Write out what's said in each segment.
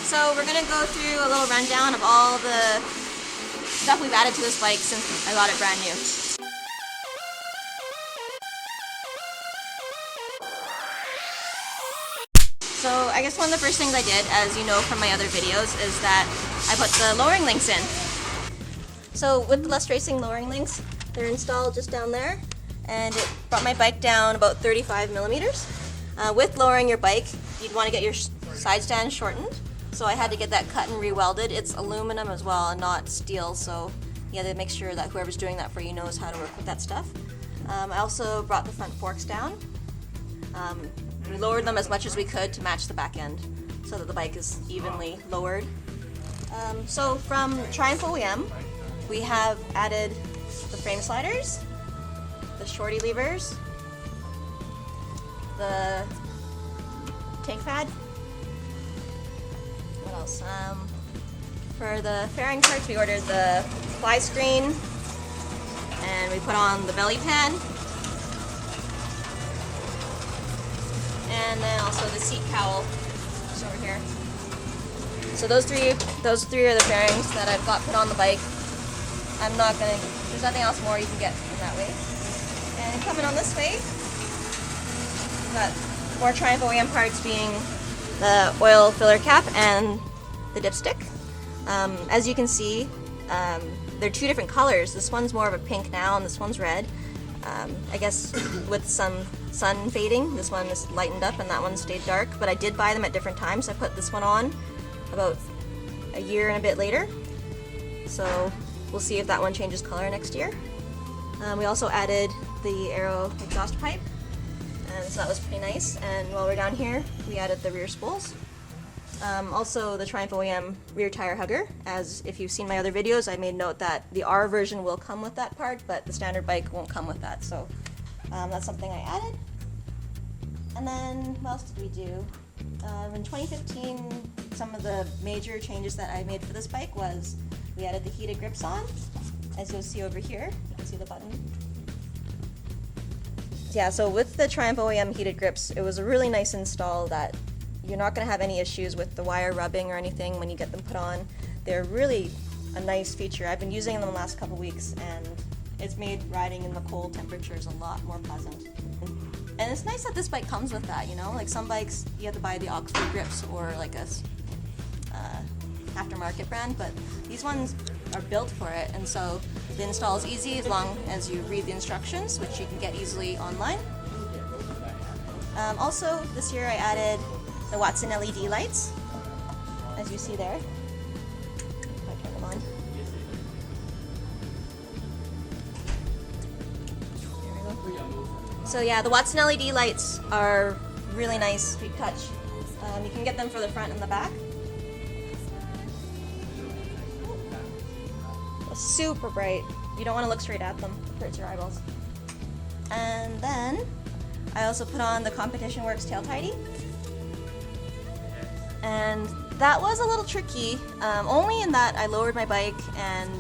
So we're going to go through a little rundown of all the stuff we've added to this bike since I got it brand new. So I guess one of the first things I did, as you know from my other videos, is that I put the lowering links in. So with the Less Racing lowering links, they're installed just down there, and it brought my bike down about 35 millimeters. With lowering your bike, you'd want to get your side stand shortened. So I had to get that cut and re-welded. It's aluminum as well and not steel, so you have to make sure that whoever's doing that for you knows how to work with that stuff. I also brought the front forks down. We lowered them as much as we could to match the back end so that the bike is evenly lowered. So from Triumph OEM, we have added the frame sliders, the Shorty Levers, the tank pad. What else? For the fairing parts, we ordered the fly screen, and we put on the belly pan, and then also the seat cowl just over here. So those three are the fairings that I've got put on the bike. There's nothing else more you can get in that way. And coming on this way, we've got more Triumph OEM parts, being the oil filler cap and the dipstick. As you can see, they're two different colors. This one's more of a pink now, and this one's red. I guess with some sun fading, this one is lightened up and that one stayed dark, but I did buy them at different times. I put this one on about a year and a bit later, so we'll see if that one changes color next year. We also added the Aero exhaust pipe, and so that was pretty nice. And while we're down here, we added the rear spools. Also the Triumph OEM rear tire hugger, as if you've seen my other videos, I made note that the R version will come with that part, but the standard bike won't come with that, so that's something I added. And then what else did we do? In 2015, some of the major changes that I made for this bike was we added the heated grips on, as you'll see over here. You can see the button. Yeah, so with the Triumph OEM heated grips, it was a really nice install that you're not going to have any issues with the wire rubbing or anything when you get them put on. They're really a nice feature. I've been using them the last couple weeks, and it's made riding in the cold temperatures a lot more pleasant. And it's nice that this bike comes with that, you know? Like some bikes, you have to buy the Oxford grips or like a aftermarket brand, but these ones are built for it, and so the install is easy as long as you read the instructions, which you can get easily online. Also, this year I added the Watsen LED lights, as you see there. If I turn them on. There we go. So yeah, the Watsen LED lights are really nice to touch. You can get them for the front and the back. Super bright. You don't want to look straight at them, it hurts your eyeballs. And then I also put on the competition Werks Tail Tidy. And that was a little tricky, only in that I lowered my bike, and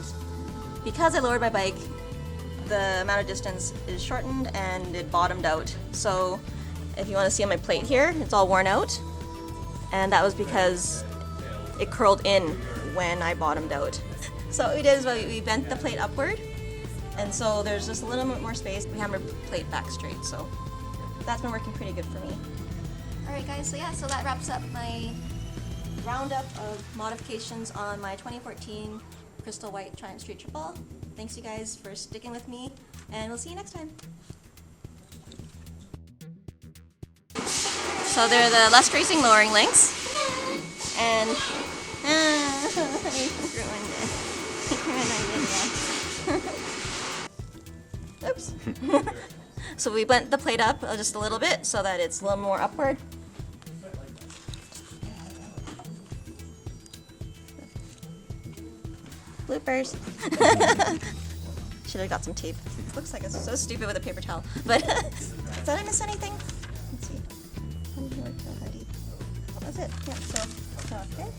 because I lowered my bike, the amount of distance is shortened and it bottomed out. So if you want to see on my plate here, it's all worn out, and that was because it curled in when I bottomed out. So what we did is we bent the plate upward, and so there's just a little bit more space. We hammered the plate back straight, so that's been working pretty good for me. Alright guys, so yeah, so that wraps up my roundup of modifications on my 2014 Crystal White Triumph Street Triple. Thanks you guys for sticking with me, and we'll see you next time. So they're the Less Racing lowering links, and oops. So we bent the plate up just a little bit so that it's a little more upward. Bloopers. Should have got some tape. It looks like it's so stupid with a paper towel. But did I miss anything? Let's see. That's it. Yeah, so okay.